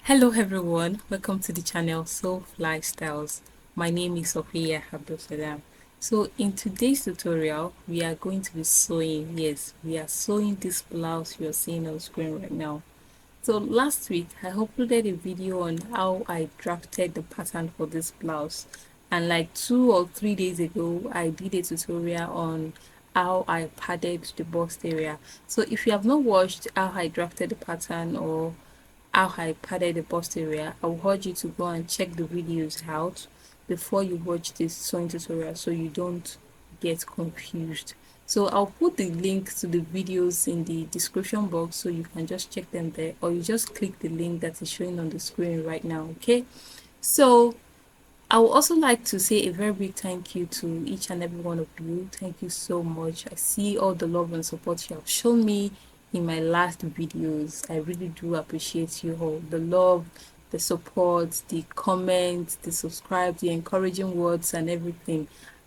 Hello everyone, welcome to the channel Soul Lifestyles. My name is Sophia Abdulsalam. So in today's tutorial, we are going to be sewing. Yes, we are sewing this blouse you're seeing on screen right now. So last week, I uploaded a video on how I drafted the pattern for this blouse. And like 2 or 3 days ago, I did a tutorial on how I padded the bust area. So if you have not watched how I drafted the pattern or how I padded the bust area, I will urge you to go and check the videos out before you watch this sewing tutorial so you don't get confused. So I'll put the link to the videos in the description box so you can just check them there, or you just click the link that is showing on the screen right now. Okay, so I would also like to say a very big thank you to each and every one of you. Thank you so much. I see all the love and support you have shown me in my last videos. I really do appreciate you all. The love, the support, the comments, the subscribe, the encouraging words and everything.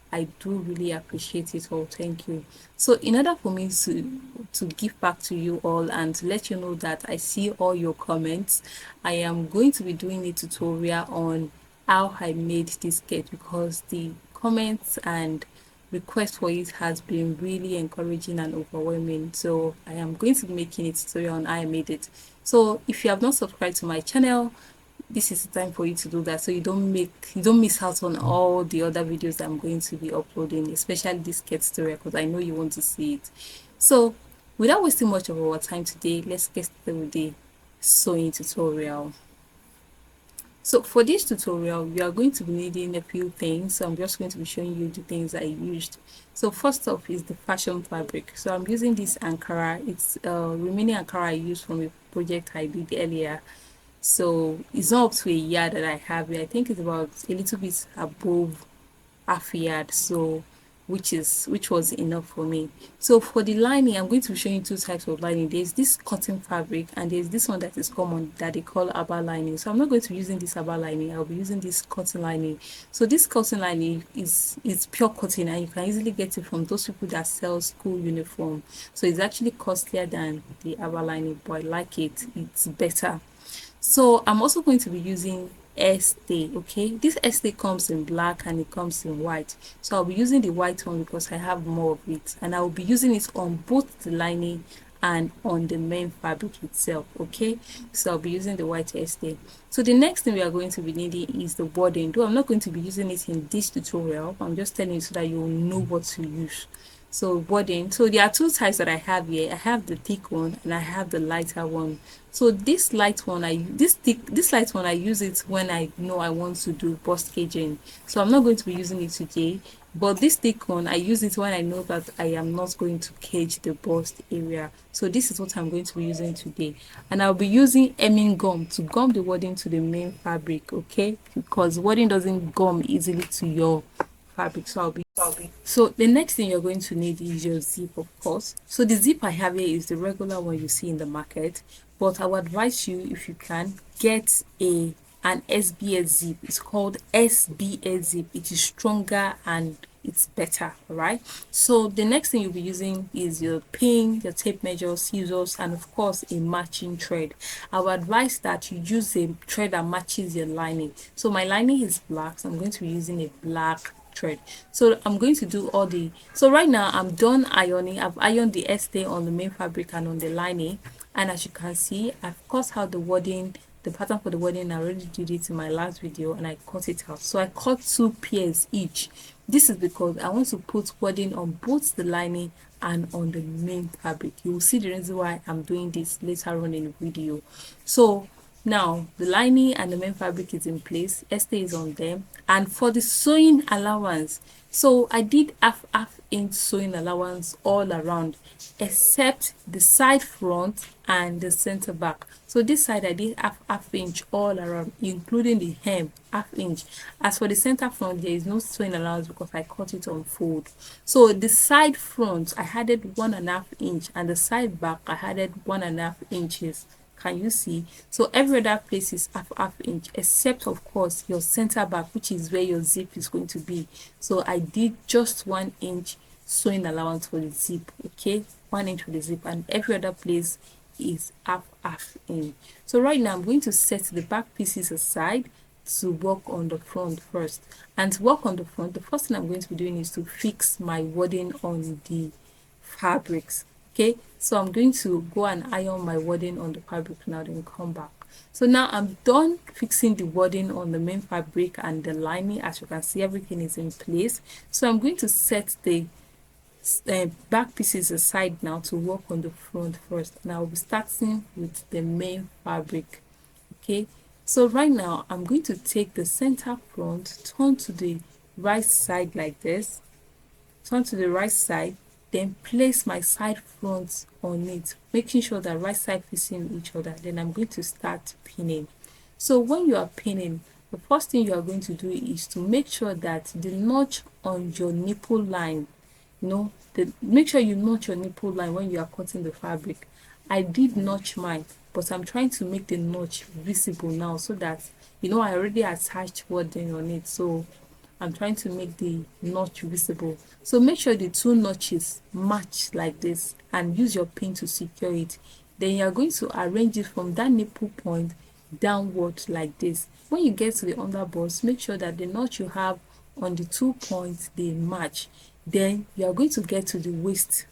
I do really appreciate it all. Thank you. So in order for me to give back to you all and to let you know that I see all your comments, I am going to be doing a tutorial on how I made this skirt because the comments and request for it has been really encouraging and overwhelming. So I am going to be making a tutorial on how I made it. So if you have not subscribed to my channel, this is the time for you to do that so you don't miss out on all the other videos that I'm going to be uploading, especially this skirt tutorial, because I know you want to see it. So without wasting much of our time today, let's get started with the sewing tutorial. So for this tutorial, we are going to be needing a few things. So I'm just going to be showing you the things I used. So first off is the fashion fabric. So I'm using this Ankara. It's remaining Ankara I used from a project I did earlier. So it's not up to a yard that I have here. I think it's about a little bit above half a yard. So which was enough for me. So for the lining, I'm going to be showing you two types of lining. There's this cotton fabric and there's this one that is common that they call aba lining. So I'm not going to be using this aba lining, I'll be using this cotton lining. So this cotton lining is pure cotton and you can easily get it from those people that sell school uniform. So it's actually costlier than the aba lining, but I like it, it's better. So I'm also going to be using stay. Okay, this stay comes in black and it comes in white, so I'll be using the white one because I have more of it, and I will be using it on both the lining and on the main fabric itself. Okay, so I'll be using the white stay. So the next thing we are going to be needing is the wording, though I'm not going to be using it in this tutorial. I'm just telling you so that you will know what to use. So wording, so there are two types that I have here. I have the thick one and I have the lighter one. So this light one, this light one I use it when I know I want to do bust caging. So I'm not going to be using it today, but this thick one I use it when I know that I am not going to cage the bust area. So this is what I'm going to be using today, and I'll be using hemming gum to gum the wording to the main fabric. Okay, because wording doesn't gum easily to your fabric. So the next thing you're going to need is your zip, of course. So the zip I have here is the regular one you see in the market, but I would advise you, if you can, get an SBS zip. It's called SBS zip. It is stronger and it's better. All right, so the next thing you'll be using is your pin, your tape measure, scissors, and of course a matching thread. I would advise that you use a thread that matches your lining. So my lining is black, so I'm going to be using a black thread. So I'm going to do all the, so right now I'm done ironing. I've ironed the stay on the main fabric and on the lining, and as you can see, I've cut out the wording, the pattern for the wording. I already did it in my last video and I cut it out. So I cut 2 pairs each. This is because I want to put wording on both the lining and on the main fabric. You will see the reason why I'm doing this later on in the video. So now the lining and the main fabric is in place, stay is on them, and for the sewing allowance, so I did half inch sewing allowance all around except the side front and the center back. So this side I did half inch all around, including the hem, half inch. As for the center front, there is no sewing allowance because I cut it on fold. So the side front I added 1.5 inch, and the side back I added 1.5 inches. Can you see? So every other place is half inch except of course your center back, which is where your zip is going to be. So I did just 1 inch sewing allowance for the zip. Okay, 1 inch for the zip, and every other place is half inch. So right now I'm going to set the back pieces aside to work on the front first. And to work on the front, the first thing I'm going to be doing is to fix my wording on the fabrics. Okay, so I'm going to go and iron my wording on the fabric now, then come back. So now I'm done fixing the wording on the main fabric and the lining. As you can see, everything is in place. So I'm going to set the back pieces aside now to work on the front first, and I'll be starting with the main fabric. Okay, so right now I'm going to take the center front, turn to the right side like this, turn to the right side, then place my side front on it, making sure that right side facing each other. Then I'm going to start pinning. So when you are pinning, the first thing you are going to do is to make sure that the notch on your nipple line, make sure you notch your nipple line when you are cutting the fabric. I did notch mine, but I'm trying to make the notch visible now, so that I already attached wording on it, so I'm trying to make the notch visible. So make sure the two notches match like this, and use your pin to secure it. Then you are going to arrange it from that nipple point downward like this. When you get to the underbust, make sure that the notch you have on the 2 points, they match. Then you are going to get to the waist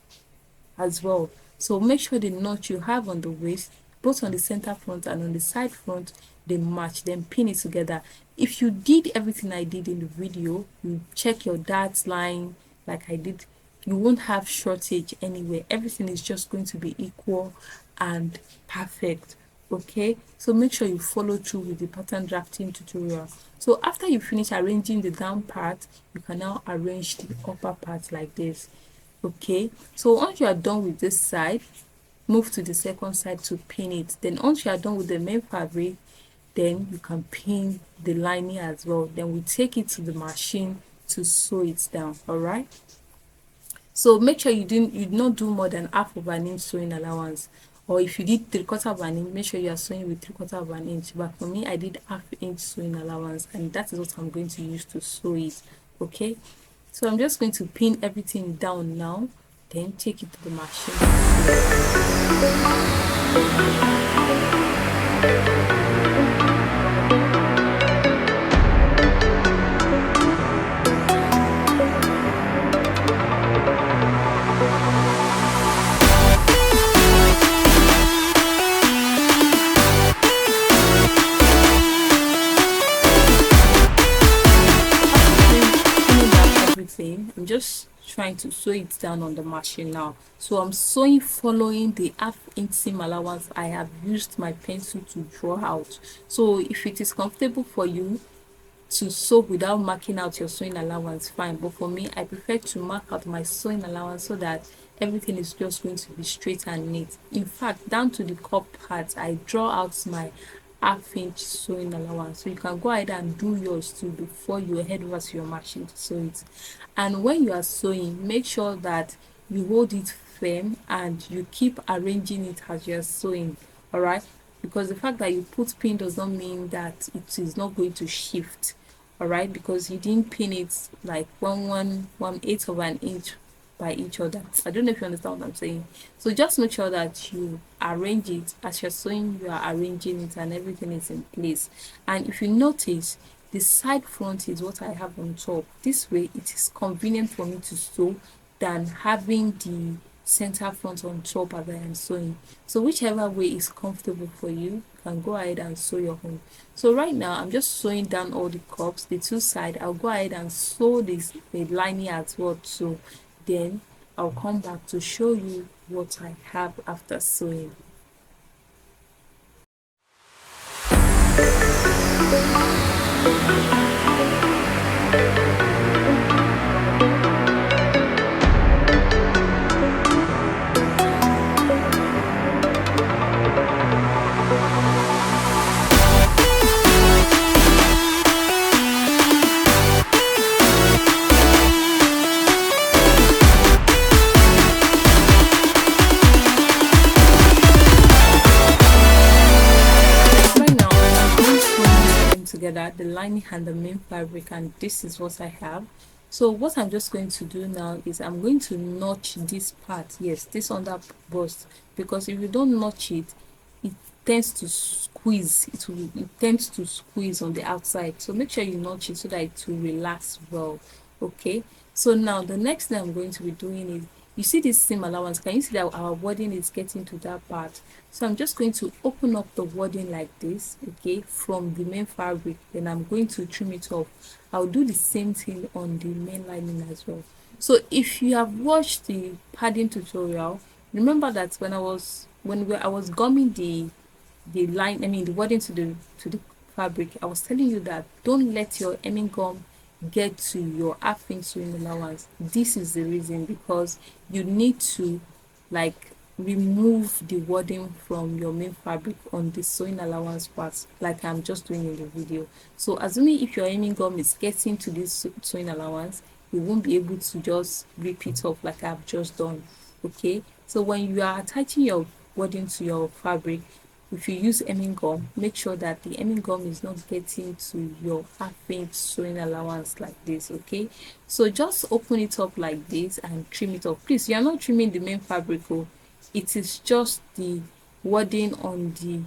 as well. So make sure the notch you have on the waist, both on the center front and on the side front, they match. Then pin it together. If you did everything I did in the video, you check your darts line like I did, you won't have shortage anywhere. Everything is just going to be equal and perfect. Okay, so make sure you follow through with the pattern drafting tutorial. So after you finish arranging the down part, you can now arrange the upper part like this. Okay, so once you are done with this side, move to the second side to pin it. Then once you are done with the main fabric, then you can pin the lining as well. Then we take it to the machine to sew it down. All right, so make sure you did not do more than half of an inch sewing allowance, or if you did 3/4 of an inch, make sure you are sewing with 3/4 of an inch. But for me, I did half-inch sewing allowance, and that is what I'm going to use to sew it. Okay, so I'm just going to pin everything down now, then take it to the machine. I'm just trying to sew it down on the machine now. So I'm sewing following the half-inch seam allowance I have used my pencil to draw out. So if it is comfortable for you to sew without marking out your sewing allowance, fine, but for me, I prefer to mark out my sewing allowance so that everything is just going to be straight and neat. In fact, down to the cup part, I draw out my half-inch sewing allowance. So you can go ahead and do yours too before you head over to your machine to sew it. And when you are sewing, make sure that you hold it firm and you keep arranging it as you are sewing. All right, because the fact that you put pin does not mean that it is not going to shift. All right, because you didn't pin it like 1/1/8 of an inch by each other. I don't know if you understand what I'm saying. So just make sure that you arrange it as you're sewing. You are arranging it and everything is in place. And if you notice, the side front is what I have on top. This way it is convenient for me to sew than having the center front on top as I am sewing. So whichever way is comfortable for you, you can go ahead and sew your own. So right now I'm just sewing down all the cups, the two sides. I'll go ahead and sew the lining as well too. Then I'll come back to show you what I have after sewing. Together the lining and the main fabric, and this is what I have. So what I'm just going to do now is I'm going to notch this part, yes, this under bust, because if you don't notch it, it tends to squeeze. It tends to squeeze on the outside. So make sure you notch it so that it will relax well. Okay. So now the next thing I'm going to be doing is, you see this seam allowance, can you see that our wording is getting to that part? So I'm just going to open up the wording like this, okay, from the main fabric. Then I'm going to trim it off. I'll do the same thing on the main lining as well. So if you have watched the padding tutorial, remember that when I was gumming the line, I mean the wording to the fabric, I was telling you that don't let your hemming gum get to your half-inch sewing allowance. This is the reason, because you need to like remove the wording from your main fabric on the sewing allowance part, like I'm just doing in the video. So assuming if your hemming gum is getting to this sewing allowance, you won't be able to just rip it off like I've just done. Okay, so when you are attaching your wording to your fabric, if you use hemming gum, make sure that the hemming gum is not getting to your half-inch sewing allowance like this. Okay, so just open it up like this and trim it off. Please, you are not trimming the main fabric, oh, it is just the wording on the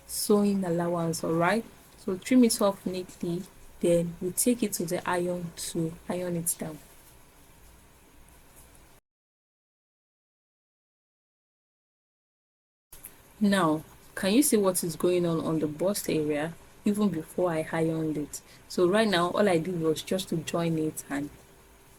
sewing allowance. All right, so trim it off neatly, then we take it to the iron to iron it down. Now, can you see what is going on the bust area even before I ironed it? So right now, all I did was just to join it and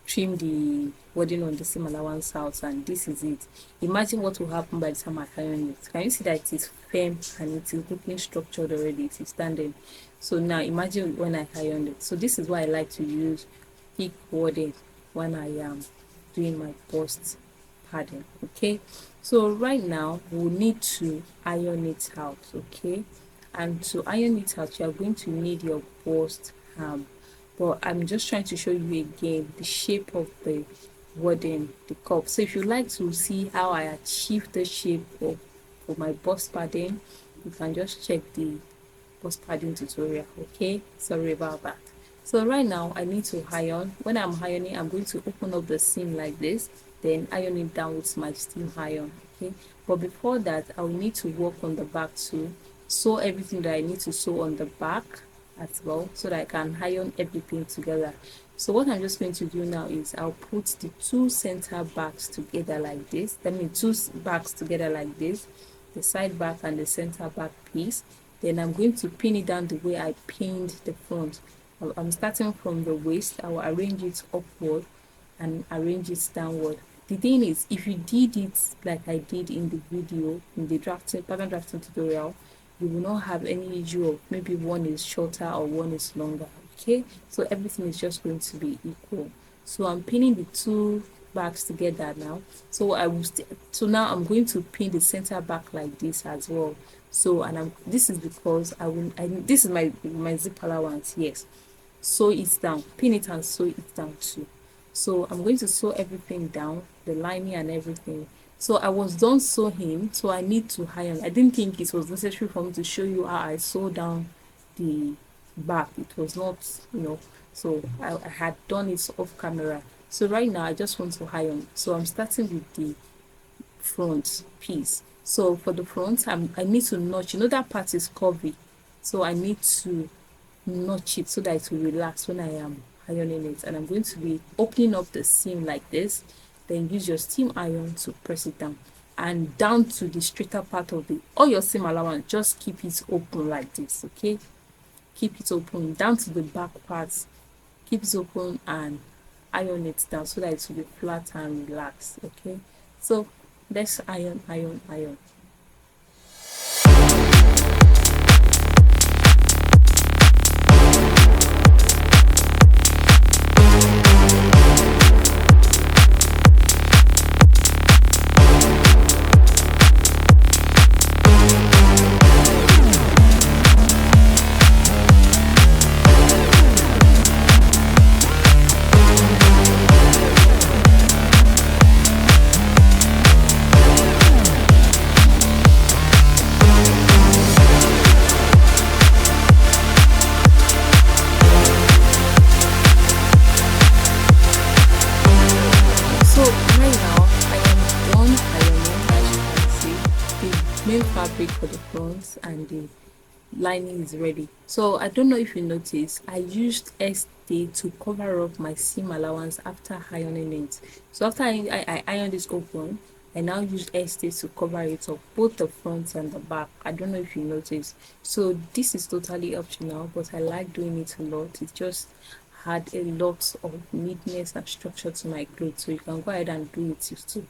trim the wording on the seam allowance out, and this is it. Imagine what will happen by the time I iron it. Can you see that it is firm and it is looking structured already? It is standing. So now imagine when I ironed it. So this is why I like to use thick wording when I am doing my bust padding. Okay, so right now we'll need to iron it out. Okay, and to iron it out, you are going to need your bust ham, but I'm just trying to show you again the shape of the wording, the cup. So if you like to see how I achieve the shape of for my bust padding, you can just check the bust padding tutorial. Okay, sorry about that. So right now I need to iron. When I'm ironing, I'm going to open up the seam like this, then iron it down with my steam iron. Okay, but before that I will need to work on the back too, sew everything that I need to sew on the back as well, so that I can iron everything together. So what I'm just going to do now is I'll put the two center backs together like this. That means two backs together like this, the side back and the center back piece. Then I'm going to pin it down the way I pinned the front. I'm starting from the waist. I will arrange it upward and arrange it downward. The thing is, if you did it like I did in the video, in the pattern drafting tutorial, you will not have any issue of maybe one is shorter or one is longer. Okay, so everything is just going to be equal. So I'm pinning the two backs together now. So so now I'm going to pin the center back like this as well. So this is because this is my zip allowance. Yes, sew it down, pin it and sew it down too. So I'm going to sew everything down, the lining and everything. So I was done sewing, so I need to iron. I didn't think it was necessary for me to show you how I sew down the back. It was not, so I had done it off camera. So right now I just want to iron. So I'm starting with the front piece. So for the front, I need to notch. That part is curvy, so I need to notch it so that it will relax when I am ironing it. And I'm going to be opening up the seam like this, then use your steam iron to press it down and down to the straighter part of all your seam allowance. Just keep it open like this. Okay, keep it open down to the back parts, keep it open and iron it down so that it will be flat and relaxed. Okay, so let's iron. fabric for the front and the lining is ready. So I don't know if you noticed, I used stay to cover up my seam allowance after ironing it. So after I ironed this open, I now use stay to cover it up, both the front and the back. I don't know if you noticed. So this is totally optional, but I like doing it a lot. It just had a lot of neatness and structure to my clothes, so you can go ahead and do it too.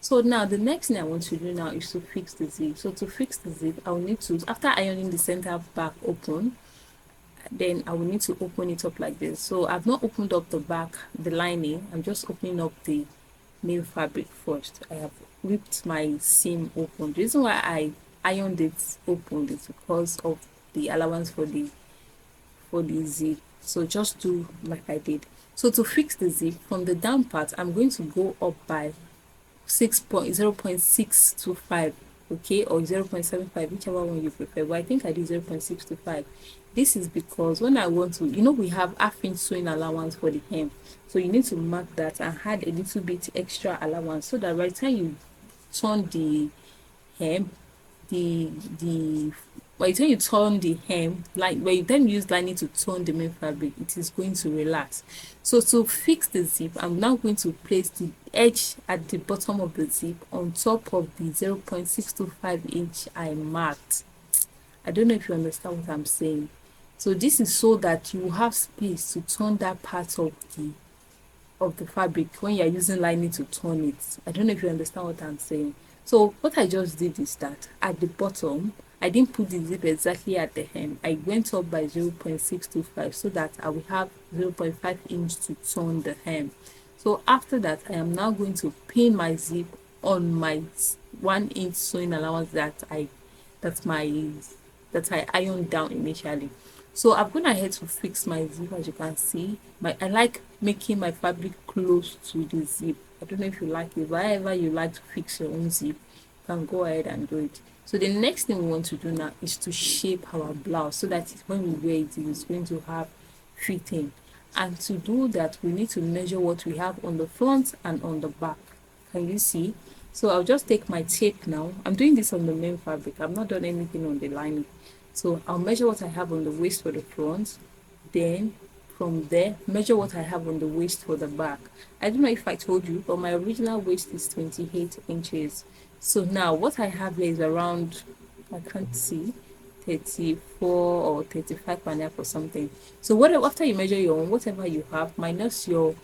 So now the next thing I want to do now is to fix the zip. So to fix the zip, I will need to, after ironing the center back open, then I will need to open it up like this. So I've not opened up the back, the lining. I'm just opening up the main fabric first. I have ripped my seam open. The reason why I ironed it open is because of the allowance for the zip. So just do like I did. So to fix the zip from the down part, I'm going to go up by 0.625, okay, or 0.75, whichever one you prefer, but I think I did 0.625. This is because when I want to, we have half-inch sewing allowance for the hem, so you need to mark that and add a little bit extra allowance, so that by the time you turn the hem, by the time you turn the hem, like by the time you use lining to turn the main fabric, it is going to relax. So to fix the zip, I'm now going to place the edge at the bottom of the zip on top of the 0.625 inch I marked. I don't know if you understand what I'm saying. So this is so that you have space to turn that part of the fabric when you're using lining to turn it. I don't know if you understand what I'm saying. So what I just did is that at the bottom, I didn't put the zip exactly at the hem. I went up by 0.625 so that I will have 0.5 inch to turn the hem. So after that, I am now going to pin my zip on my 1 inch sewing allowance that I ironed down initially. So I've gone ahead to fix my zip. As you can see, I like making my fabric close to the zip. I don't know if you like it, but however you like to fix your own zip, you can go ahead and do it. So the next thing we want to do now is to shape our blouse so that when we wear it, it is going to have fitting. And to do that, we need to measure what we have on the front and on the back. Can you see? So I'll just take my tape now. I'm doing this on the main fabric. I've not done anything on the lining. So I'll measure what I have on the waist for the front, then from there measure what I have on the waist for the back. I don't know if I told you, but my original waist is 28 inches. So now what I have here is around, I can't see, 34 or 35 and a half or something. So whatever, after you measure your own, whatever you have minus your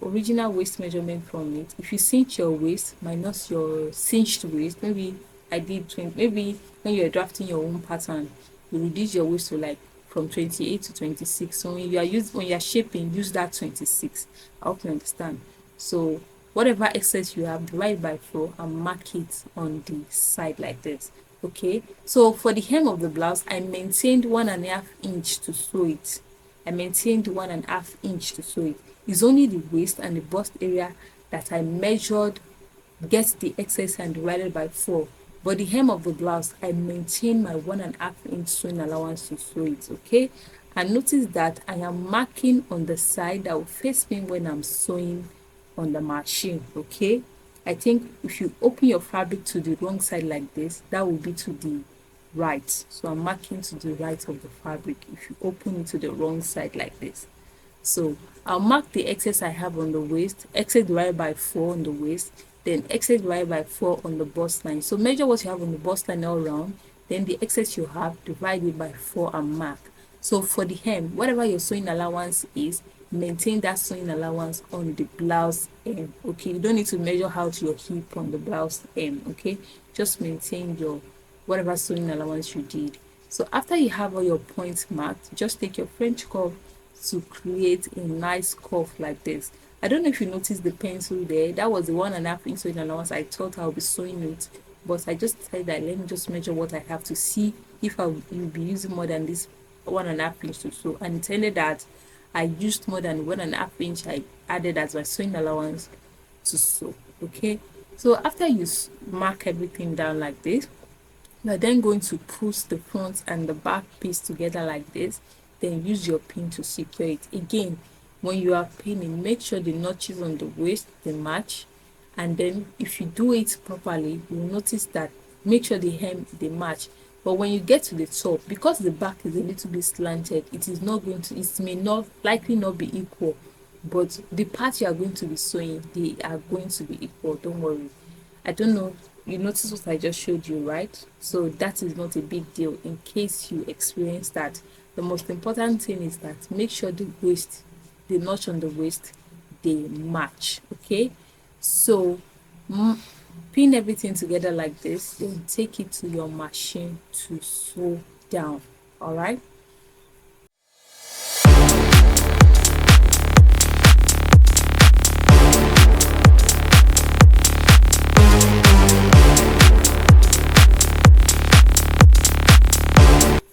original waist measurement from it. If you cinch your waist minus your cinched waist, maybe I did 20, maybe when you're drafting your own pattern, you reduce your waist to like from 28 to 26. So when you're shaping, use that 26. I hope you understand. So whatever excess you have, divide by 4 and mark it on the side like this. Okay, so for the hem of the blouse, I maintained 1.5 inch to sew it. I maintained 1.5 inch to sew it. It's only the waist and the bust area that I measured, get the excess and divided by 4. But the hem of the blouse, I maintain my 1.5 inch sewing allowance to sew it. Okay, and notice that I am marking on the side that will face me when I'm sewing on the machine. Okay, I think if you open your fabric to the wrong side like this, that will be to the right. So I'm marking to the right of the fabric if you open it to the wrong side like this. So I'll mark the excess I have on the waist, excess divided by 4 on the waist, then excess divided by 4 on the bust line. So measure what you have on the bust line all around, then the excess you have, divide it by 4 and mark. So for the hem, whatever your sewing allowance is, maintain that sewing allowance on the blouse hem. Okay, you don't need to measure out your hip on the blouse hem. Okay, just maintain your whatever sewing allowance you did. So after you have all your points marked, just take your French curve to create a nice curve like this. I don't know if you noticed the pencil there. That was the 1.5 inch sewing allowance. I thought I'll be sewing it, but I just decided that let me just measure what I have to see if I will be using more than this 1.5 inch to sew. And it ended that I used more than 1.5 inch. I added as my sewing allowance to sew. Okay, so after you mark everything down like this, you're then going to push the front and the back piece together like this. Then use your pin to secure it. Again, when you are pinning, make sure the notches on the waist they match, and then if you do it properly, you'll notice that make sure the hem they match. But when you get to the top, because the back is a little bit slanted, it may not likely not be equal, but the part you are going to be sewing, they are going to be equal. Don't worry. I don't know, you notice what I just showed you, right? So that is not a big deal in case you experience that. The most important thing is that make sure the notch on the waist, they match. Okay, so pin everything together like this, then take it to your machine to sew down. All right.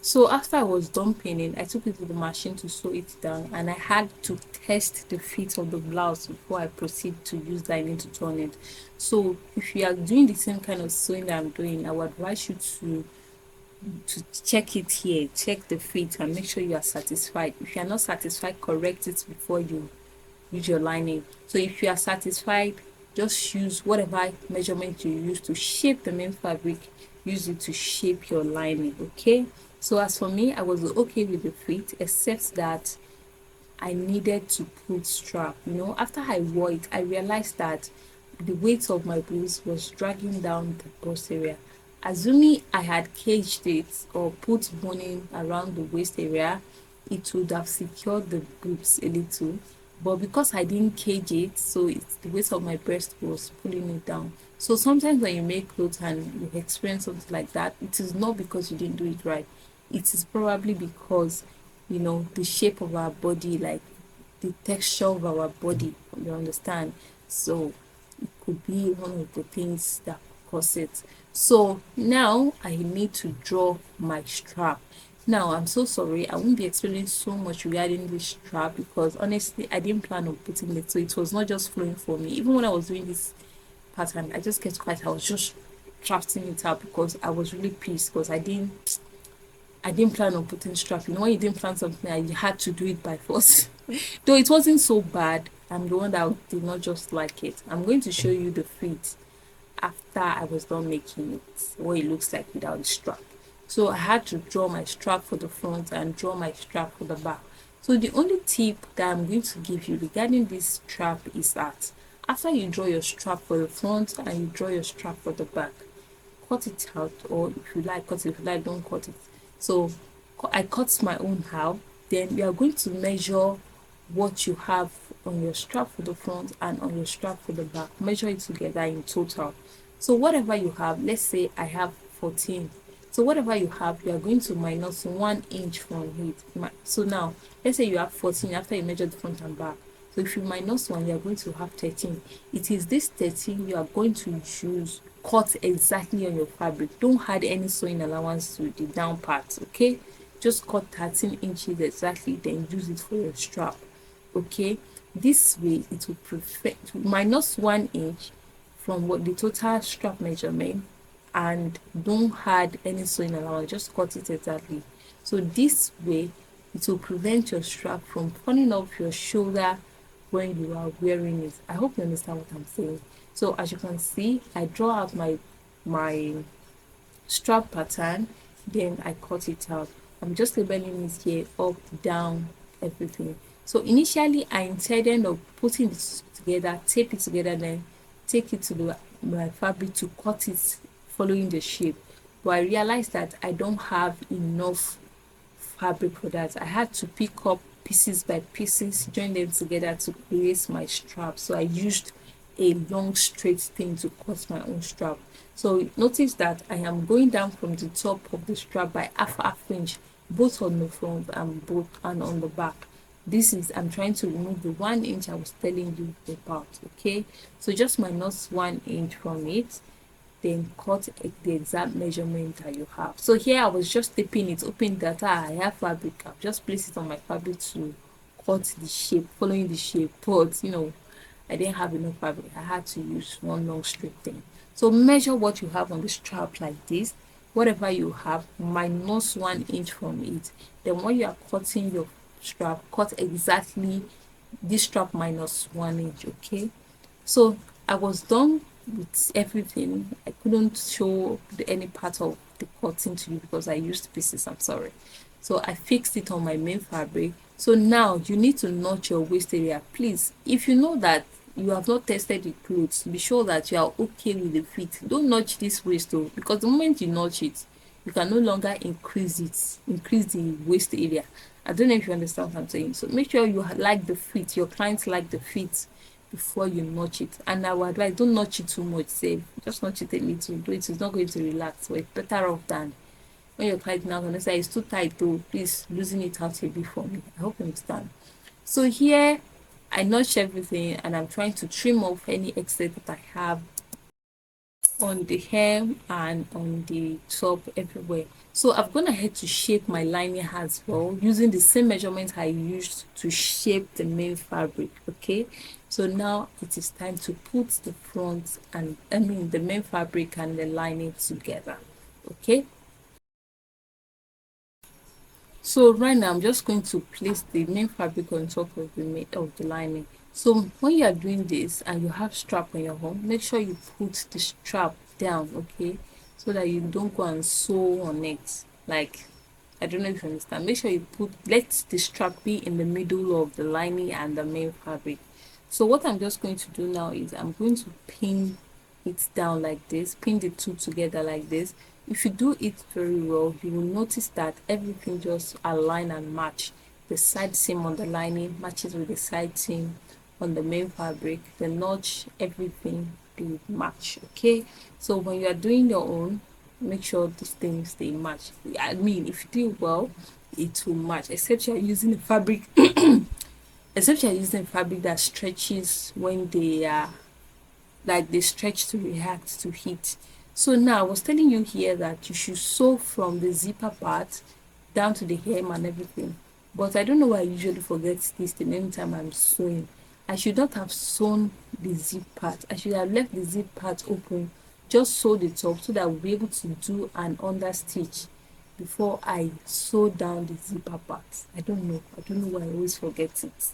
So after I was done pinning, I took it to the machine to sew it down, and I had to test the fit of the blouse before I proceed to use lining to turn it. So if you are doing the same kind of sewing that I'm doing, I would advise you to check it here, check the fit, and make sure you are satisfied. If you are not satisfied, correct it before you use your lining. So if you are satisfied, just use whatever measurement you use to shape the main fabric, use it to shape your lining. Okay, so as for me, I was okay with the fit, except that I needed to put strap. After I wore it, I realized that the weight of my blouse was dragging down the bust area. Assuming I had caged it or put boning around the waist area, it would have secured the boobs a little. But because I didn't cage it, so the weight of my breast was pulling it down. So sometimes when you make clothes and you experience something like that, it is not because you didn't do it right. It is probably because the shape of our body, like the texture of our body, you understand. So it could be one of the things that cause it. So now I need to draw my strap. Now I'm so sorry, I won't be explaining so much regarding this strap because honestly I didn't plan on putting it, so it was not just flowing for me. Even when I was doing this pattern, I just kept quiet. I was just drafting it out because I was really pissed because I didn't plan on putting strap. When you didn't plan something and you had to do it by force. Though it wasn't so bad, I'm the one that did not just like it. I'm going to show you the fit after I was done making it, what it looks like without the strap. So I had to draw my strap for the front and draw my strap for the back. So the only tip that I'm going to give you regarding this strap is that after you draw your strap for the front and you draw your strap for the back, cut it out, or if you like cut it, if you like don't cut it. So I cut my own how. Then we are going to measure what you have on your strap for the front and on your strap for the back, measure it together in total. So whatever you have, let's say I have 14, so whatever you have, you are going to minus 1 inch from it. So now let's say you have 14 after you measure the front and back. So if you minus 1, you are going to have 13. It is this 13 you are going to use, cut exactly on your fabric. Don't add any sewing allowance to the down part. Okay, just cut 13 inches exactly, then use it for your strap. Okay, this way it will prevent minus 1 inch from what the total strap measurement, and don't add any sewing allowance, just cut it exactly. So this way it will prevent your strap from falling off your shoulder when you are wearing it. I hope you understand what I'm saying. So as you can see, I draw out my strap pattern, then I cut it out. I'm just labeling it here, up, down, everything. So initially I intended of putting it together, tape it together, then take it to my fabric to cut it following the shape. But I realized that I don't have enough fabric for that. I had to pick up pieces by pieces, join them together to create my strap. So I used a long straight thing to cut my own strap. So notice that I am going down from the top of the strap by half inch, both on the front and on the back. This is, I'm trying to remove the 1 inch I was telling you about. Okay, so just minus 1 inch from it, then cut the exact measurement that you have. So here I was just taping it, open that I have fabric, I'll just place it on my fabric to cut the shape, following the shape. But I didn't have enough fabric, I had to use one long straight thing. So measure what you have on the strap like this, whatever you have, minus 1 inch from it. Then when you are cutting your strap, cut exactly this strap minus 1 inch. Okay, so I was done with everything. I couldn't show any part of the cutting to you because I used pieces. I'm sorry. So I fixed it on my main fabric. So now you need to notch your waist area. Please, if you know that you have not tested the clothes, be sure that you are okay with the fit. Don't notch this waist though, because the moment you notch it, you can no longer increase the waist area. I don't know if you understand what I'm saying. So make sure you like the fit, your clients like the fit before you notch it. And I would advise, don't notch it too much, say just notch it a little, do it, it's not going to relax. So it's better off than when your client now gonna say it's too tight though, please loosen it out a bit for me. I hope you understand. So here I notch everything and I'm trying to trim off any excess that I have on the hem and on the top everywhere. So I've gone ahead to shape my lining as well using the same measurement I used to shape the main fabric. Okay, so now it is time to put the front and the main fabric and the lining together. Okay, so right now I'm just going to place the main fabric on top of the lining. So when you are doing this and you have strap on your home, make sure you put the strap down, okay, so that you don't go and sew on it. Like, I don't know if you understand. Make sure you let the strap be in the middle of the lining and the main fabric. So what I'm just going to do now is I'm going to pin it down like this, pin the two together like this. If you do it very well, you will notice that everything just align and match. The side seam on the lining matches with the side seam on the main fabric, the notch, everything they match. Okay, so when you are doing your own, make sure these things they match. I mean, if you do it well, it will match, except you're using a fabric except you're using fabric that stretches when they are like they stretch to react to heat. So now I was telling you here that you should sew from the zipper part down to the hem and everything. But I don't know why I usually forget this thing anytime I'm sewing. I should not have sewn the zip part. I should have left the zip part open. Just sew the top so that I'll be able to do an understitch before I sew down the zipper part. I don't know. I don't know why I always forget it,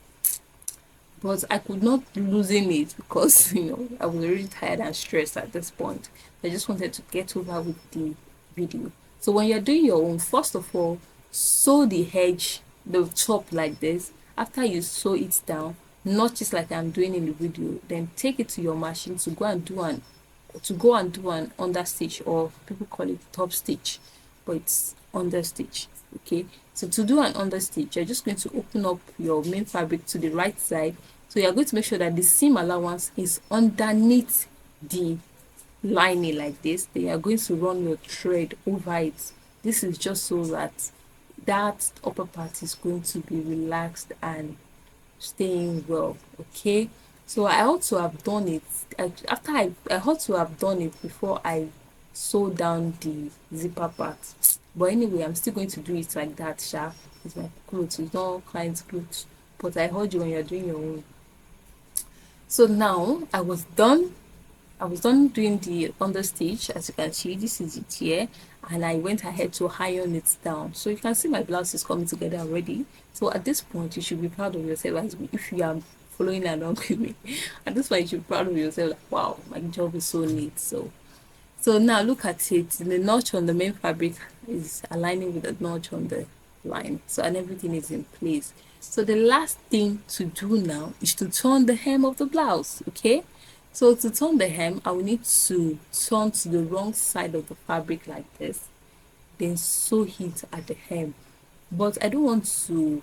but I could not loosen it because I was already tired and stressed at this point. I just wanted to get over with the video. So when you're doing your own, first of all, sew the edge, the top like this. After you sew it down, not just like I'm doing in the video, then take it to your machine to go and do an understitch, or people call it top stitch, but it's understitch. Okay, so to do an understitch, you're just going to open up your main fabric to the right side. So you're going to make sure that the seam allowance is underneath the lining like this. Then you're going to run your thread over it. This is just so that that upper part is going to be relaxed and staying well. Okay, so I ought to have done it after I ought to have done it before I sew down the zipper part. But anyway, I'm still going to do it like that. It's my clothes, it's not client's clothes, but I heard you when you're doing your own. So now I was done doing the understitch. As you can see, this is it here, and I went ahead to iron it down. So you can see my blouse is coming together already. So at this point, you should be proud of yourself as if you are following along with me. At this point, you should be proud of yourself, like, wow, my job is so neat. So now look at it. The notch on the main fabric is aligning with the notch on the line. So and everything is in place. So the last thing to do now is to turn the hem of the blouse. Okay. So to turn the hem, I will need to turn to the wrong side of the fabric like this, then sew it at the hem. But I don't want to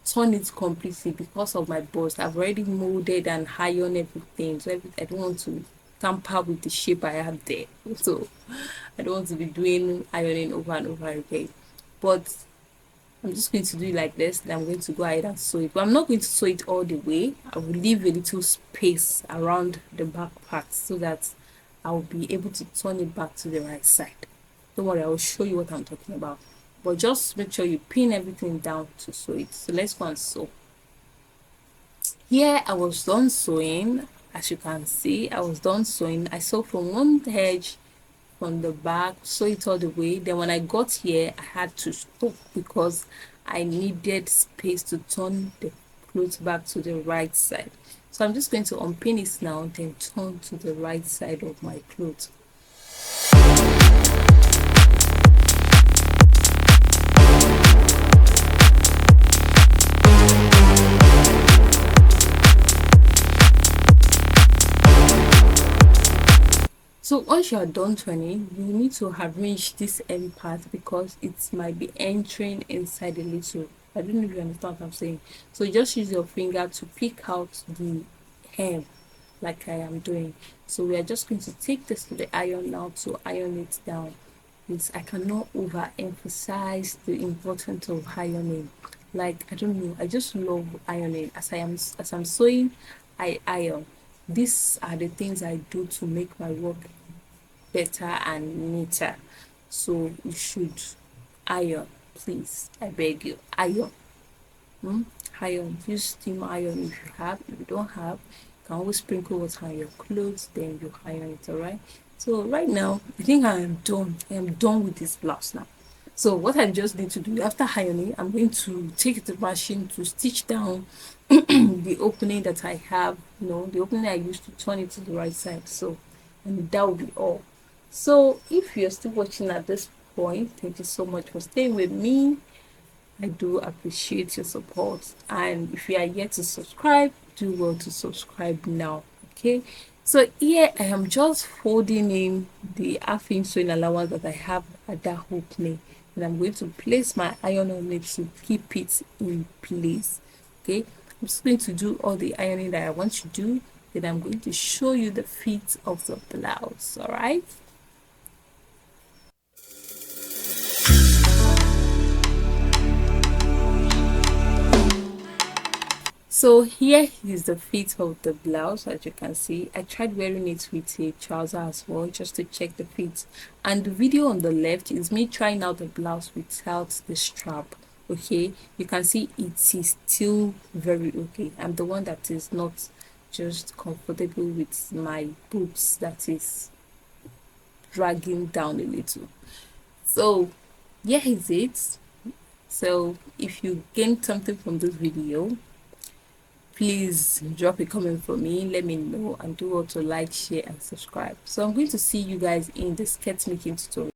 turn it completely because of my bust. I've already molded and ironed everything, so I don't want to tamper with the shape I have there. So I don't want to be doing ironing over and over again. But I'm just going to do it like this, then I'm going to go ahead and sew it. But I'm not going to sew it all the way. I will leave a little space around the back part so that I'll be able to turn it back to the right side. Don't worry, I will show you what I'm talking about. But just make sure you pin everything down to sew it. So let's go and sew. Here I was done sewing. As you can see, I was done sewing. I sewed from one edge from the back, sew it all the way. Then when I got here, I had to stop because I needed space to turn the clothes back to the right side. So I'm just going to unpin it now, then turn to the right side of my cloth. So once you are done turning, you need to arrange this end part because it might be entering inside a little. I don't know if you understand what I'm saying. So just use your finger to pick out the hem like I am doing. So we are just going to take this to the iron now to iron it down. It's, I cannot overemphasize the importance of ironing. Like, I don't know, I just love ironing. As I'm sewing, I iron. These are the things I do to make my work better and neater. So you should iron, please. I beg you, iron. Iron. Use steam iron if you have. If you don't have, you can always sprinkle water on your clothes, then you iron it, alright? So right now, I think I am done. I am done with this blouse now. So what I just need to do after ironing, I'm going to take the machine to stitch down the opening that I have, the opening I used to turn it to the right side. So, and that will be all. So if you're still watching at this point, thank you so much for staying with me. I do appreciate your support, and if you are yet to subscribe, do well to subscribe now. Okay, so here I am just folding in the half-inch sewing allowance that I have at that opening, and I'm going to place my iron on it to keep it in place. Okay, I'm just going to do all the ironing that I want to do, then I'm going to show you the fit of the blouse. All right. So here is the fit of the blouse. As you can see, I tried wearing it with a trouser as well just to check the fit, and the video on the left is me trying out the blouse without the strap. Okay, you can see it is still very okay. I'm the one that is not just comfortable with my boots that is dragging down a little. So here is it. So if you gained something from this video, please drop a comment for me, let me know, and do also like, share and subscribe. So I'm going to see you guys in the skirt making tutorial.